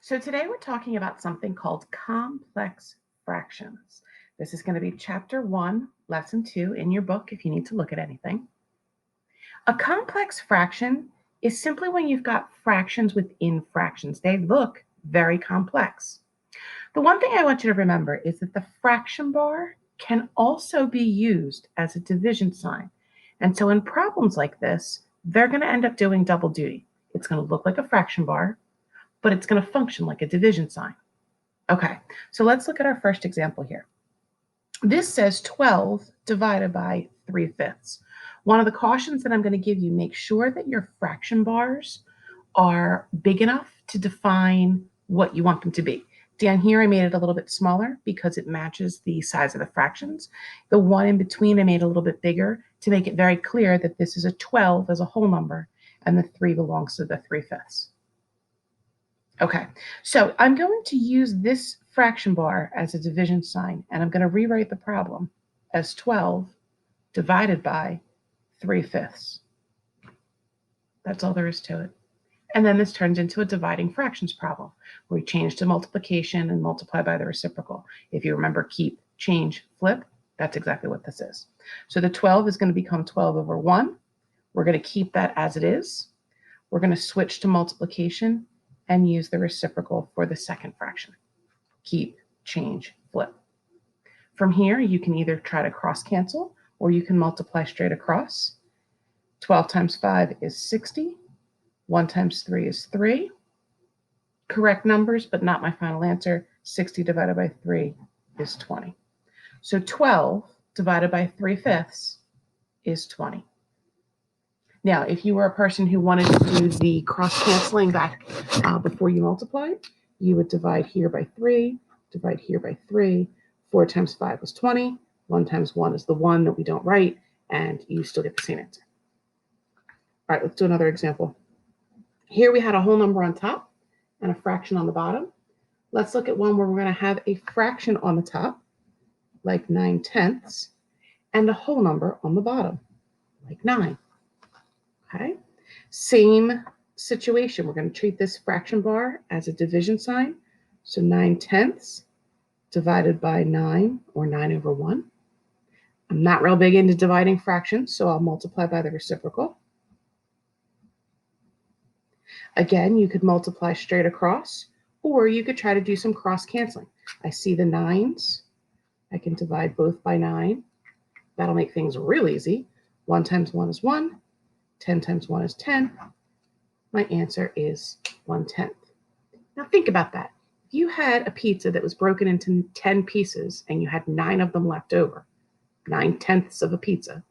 So today we're talking about something called complex fractions. This is going to be chapter 1, lesson 2 in your book if you need to look at anything. A complex fraction is simply when you've got fractions within fractions. They look very complex. The one thing I want you to remember is that the fraction bar can also be used as a division sign. And so in problems like this, they're going to end up doing double duty. It's going to look like a fraction bar, but it's going to function like a division sign. Okay, so let's look at our first example here. This says 12 divided by 3/5. One of the cautions that I'm going to give you, make sure that your fraction bars are big enough to define what you want them to be. Down here, I made it a little bit smaller because it matches the size of the fractions. The one in between, I made a little bit bigger to make it very clear that this is a 12 as a whole number and the 3 belongs to the 3/5. Okay, so I'm going to use this fraction bar as a division sign, and I'm going to rewrite the problem as 12 divided by 3/5. That's all there is to it. And then this turns into a dividing fractions problem, where we change to multiplication and multiply by the reciprocal. If you remember keep, change, flip, that's exactly what this is. So the 12 is going to become 12 over 1. We're going to keep that as it is. We're going to switch to multiplication and use the reciprocal for the second fraction. Keep, change, flip. From here, you can either try to cross cancel or you can multiply straight across. 12 times 5 is 60. 1 times 3 is 3. Correct numbers, but not my final answer. 60 divided by 3 is 20. So 12 divided by 3/5 is 20. Now, if you were a person who wanted to do the cross-canceling back before you multiplied, you would divide here by 3, divide here by 3. 4 times 5 was 20. 1 times 1 is the 1 that we don't write, and you still get the same answer. All right, let's do another example. Here we had a whole number on top and a fraction on the bottom. Let's look at one where we're going to have a fraction on the top, like 9/10, and a whole number on the bottom, like 9. Okay, same situation. We're going to treat this fraction bar as a division sign. So 9/10 divided by 9, or 9 over 1. I'm not real big into dividing fractions, so I'll multiply by the reciprocal. Again, you could multiply straight across, or you could try to do some cross canceling. I see the 9s. I can divide both by 9. That'll make things real easy. 1 times 1 is 1. 10 times 1 is 10. My answer is 1/10. Now think about that. If you had a pizza that was broken into 10 pieces and you had 9 of them left over, 9/10 of a pizza,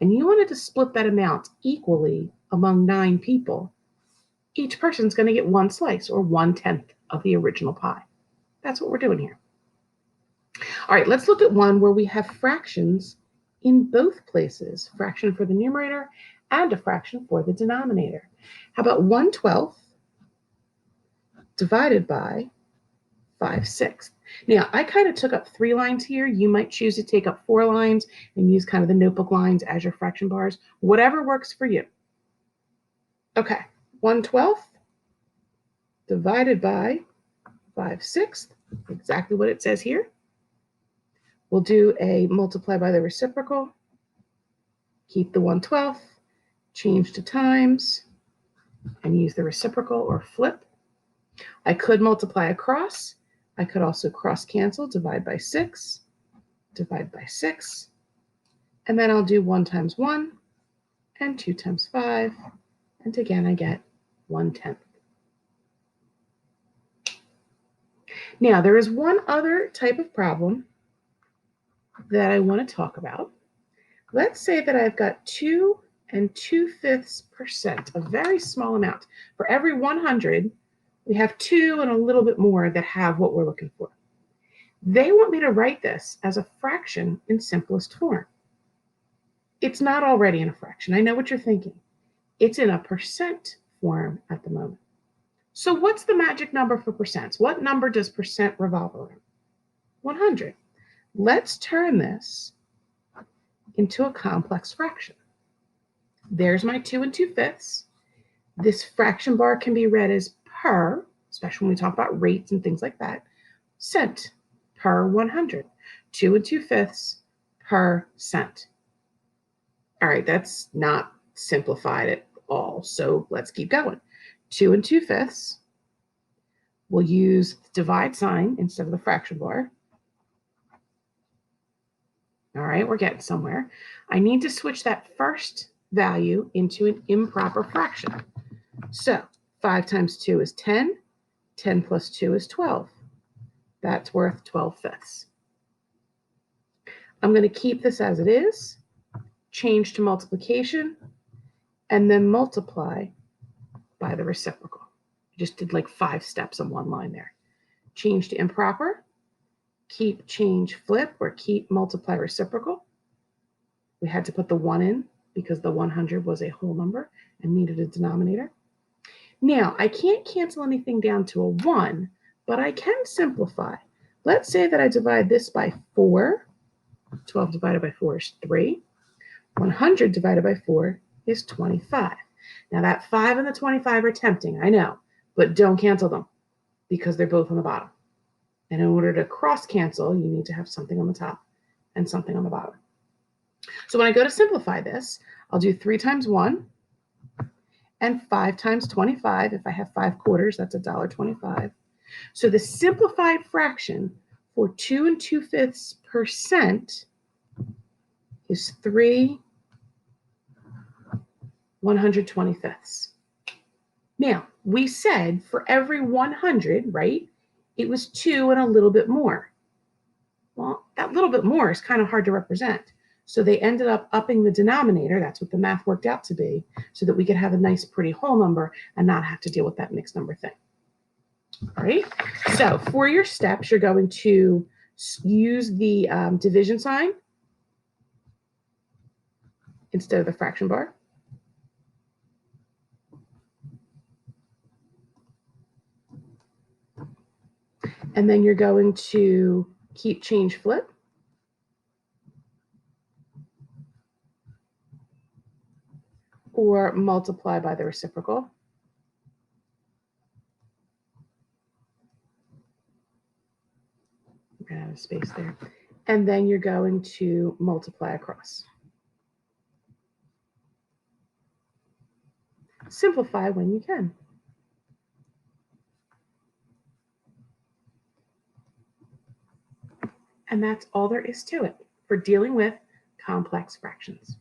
and you wanted to split that amount equally among 9 people, each person's going to get 1 slice, or 1/10 of the original pie. That's what we're doing here. All right, let's look at one where we have fractions in both places, fraction for the numerator and a fraction for the denominator. How about 1/12 divided by 5/6? Now, I kind of took up 3 lines here. You might choose to take up 4 lines and use kind of the notebook lines as your fraction bars. Whatever works for you. Okay, 1/12 divided by 5/6, exactly what it says here. We'll do a multiply by the reciprocal, keep the 1/12, change to times, and use the reciprocal or flip. I could multiply across. I could also cross cancel, divide by 6, divide by 6, and then I'll do 1 times 1 and 2 times 5, and again I get 1/10. Now, there is one other type of problem that I want to talk about. Let's say that I've got 2 2/5%, a very small amount. For every 100, we have 2 and a little bit more that have what we're looking for. They want me to write this as a fraction in simplest form. It's not already in a fraction. I know what you're thinking. It's in a percent form at the moment. So what's the magic number for percents? What number does percent revolve around? 100. Let's turn this into a complex fraction. There's my 2 2/5. This fraction bar can be read as per, especially when we talk about rates and things like that, cent per 100, 2 2/5 per cent. All right, that's not simplified at all. So let's keep going. 2 2/5. We'll use the divide sign instead of the fraction bar. All right, we're getting somewhere. I need to switch that first value into an improper fraction. So 5 times 2 is 10. 10 plus 2 is 12. That's worth 12/5. I'm going to keep this as it is, change to multiplication, and then multiply by the reciprocal. I just did like 5 steps on one line there. Change to improper, keep, change, flip, or keep, multiply, reciprocal. We had to put the 1 in because the 100 was a whole number and needed a denominator. Now, I can't cancel anything down to a 1, but I can simplify. Let's say that I divide this by 4. 12 divided by 4 is 3. 100 divided by 4 is 25. Now, that 5 and the 25 are tempting, I know, but don't cancel them because they're both on the bottom. And in order to cross cancel, you need to have something on the top and something on the bottom. So when I go to simplify this, I'll do 3 times 1 and 5 times 25. If I have 5 quarters, that's $1.25. So the simplified fraction for 2 2/5% is 3 125ths. Now, we said for every 100, right, it was 2 and a little bit more. Well, that little bit more is kind of hard to represent. So they ended up upping the denominator. That's what the math worked out to be, so that we could have a nice, pretty whole number and not have to deal with that mixed number thing. All right. So for your steps, you're going to use the division sign instead of the fraction bar. And then you're going to keep, change, flip. Or multiply by the reciprocal. Ran out of space there. And then you're going to multiply across. Simplify when you can. And that's all there is to it for dealing with complex fractions.